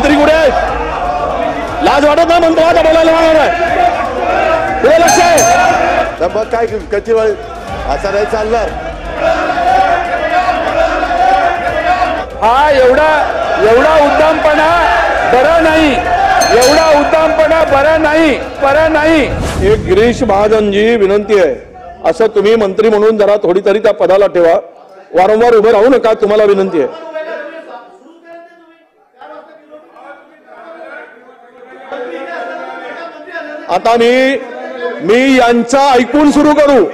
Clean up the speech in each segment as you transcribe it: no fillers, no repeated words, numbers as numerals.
मंत्री कुठे आहेत? लाज वाटत नाही मंत्र्याला बोलायला लागणार आहे? कुठे लक्ष आहे? मग काय किती वेळ असं नाही चालणार? हा एवढा उद्दामपणा बरा नाही, एवढा उद्दामपणा बरा नाही. एक गिरीश महाजनजी विनंती आहे, असं तुम्ही मंत्री म्हणून जरा थोडी तरी त्या पदाला ठेवा, वारंवार उभे राहू नका, तुम्हाला विनंती आहे. आता मी यांचा ऐकून सुरू करू,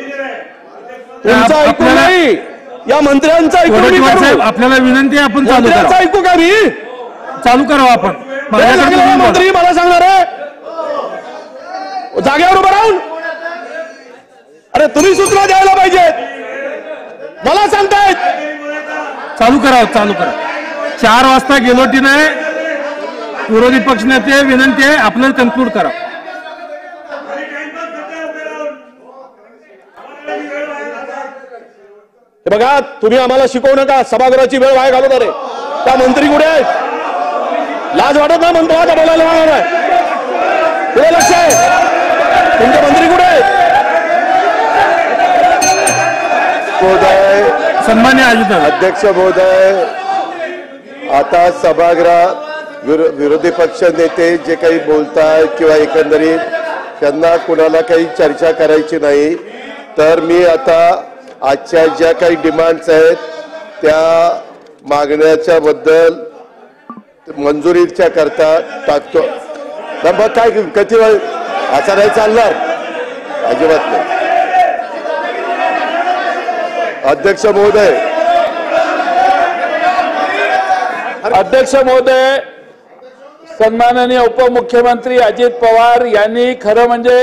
तुमचं ऐकून नाही, या मंत्र्यांचा ऐकून. आपल्याला विनंती आहे, आपण चालू करा. ऐकू का मी? चालू करावं आपण. मंत्री मला सांगणार आहे जागेवर उभं राहून? अरे तुम्ही सूचना द्यायला पाहिजे, मला सांगतायत. चालू करा. 4 वाजता गेलोटी नाही. विरोधी पक्षनेते विनंती आहे, आपल्याला कन्क्लूड करा. बघा, तुम्ही आम्हाला शिकवू नका, सभागृहाची वेळ वाया घालवत रे. त्या मंत्री कुठे आहेत? लाज वाटत नाही मंत्र्याला बोलायला लागणार आहे? कुठे लक्ष आहे? तुमचे मंत्री कुठे आहेत? सन्मान्य अध्यक्ष महोदय, आता सभागृहात विरोधी पक्ष नेते जे काही बोलतात किंवा एकंदरीत त्यांना कुणाला काही चर्चा करायची नाही, तर मी आता आजच्या ज्या काही डिमांड्स आहेत त्या मागण्याच्या बद्दल मंजुरीच्या करता टाकतो. मग काय किती वेळ असं नाही चालणार? अजिबात नाही. अध्यक्ष महोदय, सन्माननीय उपमुख्यमंत्री अजित पवार यांनी खरं म्हणजे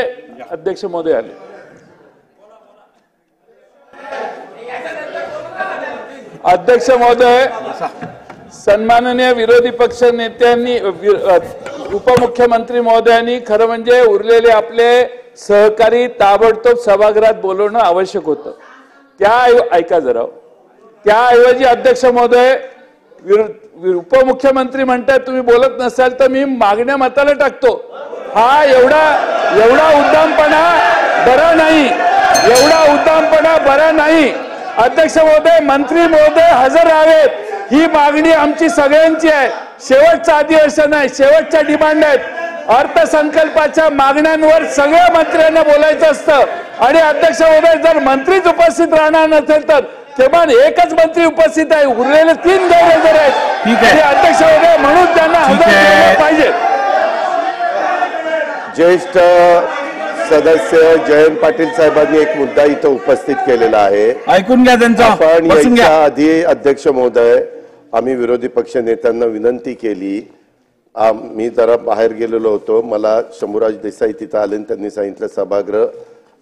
अध्यक्ष महोदय आले. अध्यक्ष महोदय, सन्माननीय विरोधी पक्ष नेत्यांनी उपमुख्यमंत्री महोदयांनी खरं म्हणजे उरलेले आपले सहकारी ताबडतोब सभागृहात बोलवणं आवश्यक होतं. ऐका जरा, त्याऐवजी अध्यक्ष महोदय उपमुख्यमंत्री म्हणतात तुम्ही बोलत नसाल तर मी मागण्या मताला टाकतो. हा एवढा उद्दामपणा बरा नाही. अध्यक्ष महोदय, मंत्री महोदय हजर राहावेत, ही मागणी आमची सगळ्यांची आहे. शेवटचं अधिवेशन आहे, शेवटच्या डिमांड आहेत. अर्थसंकल्पाच्या मागण्यांवर सगळ्या मंत्र्यांना बोलायचं असतं आणि अध्यक्ष महोदय जर मंत्रीच उपस्थित राहणार नसेल तर किमान एकच मंत्री उपस्थित आहे, उरलेले 3 गैरहजर आहेत. ठीक आहे अध्यक्ष महोदय, म्हणून त्यांना हजर केलं पाहिजे. ज्येष्ठ सदस्य जयंत पाटील साहेबांनी एक मुद्दा इथं उपस्थित केलेला आहे, ऐकून घ्या त्यांचा. पण याच्या आधी अध्यक्ष महोदय आम्ही विरोधी पक्ष नेत्यांना विनंती केली. मी जरा बाहेर गेलेलो होतो, मला शंभूराज देसाई तिथं आले आणि त्यांनी सांगितलं सभागृह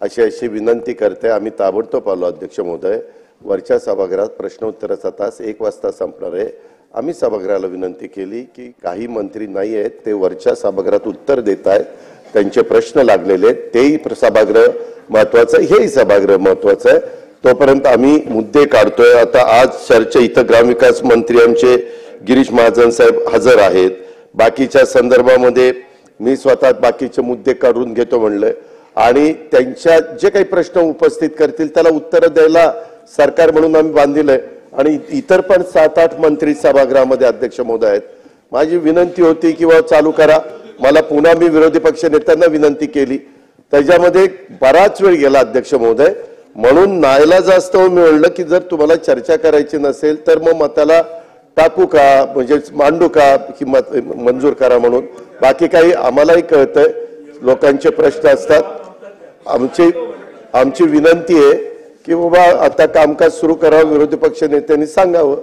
अशी विनंती करते. आम्ही ताबडतोब आलो. अध्यक्ष महोदय, वरच्या सभागृहात प्रश्नोत्तराचा तास 1 वाजता संपणार आहे. आम्ही सभागृहाला विनंती केली की काही मंत्री नाही आहेत, ते वरच्या सभागृहात उत्तर देत आहेत, त्यांचे प्रश्न लागलेले आहेत, तेही सभागृह महत्वाचं आहे, हेही सभागृह महत्वाचं आहे. तोपर्यंत आम्ही मुद्दे काढतोय. आता आज चर्चा इथं ग्रामविकास मंत्री आमचे गिरीश महाजन साहेब हजर आहेत. बाकीच्या संदर्भामध्ये मी स्वतः बाकीचे मुद्दे काढून घेतो म्हणलं आणि त्यांच्या जे काही प्रश्न उपस्थित करतील त्याला उत्तर द्यायला सरकार म्हणून आम्ही बांधिलंय आणि इतर पण 7-8 मंत्री सभागृहामध्ये अध्यक्ष महोदय आहेत. माझी विनंती होती की चालू करा. मला पुन्हा मी विरोधी पक्ष नेत्यांना विनंती केली, त्याच्यामध्ये बराच वेळ गेला अध्यक्ष महोदय. म्हणून नाईलाजास्तव मी म्हणलं की जर तुम्हाला चर्चा करायची नसेल तर मग मताला टाकू का, म्हणजे मांडू का की मंजूर करा म्हणून. बाकी काही आम्हालाही कळतंय, लोकांचे प्रश्न असतात. आमची विनंती आहे की बाबा आता कामकाज सुरू करावं, विरोधी पक्ष नेत्यांनी सांगावं.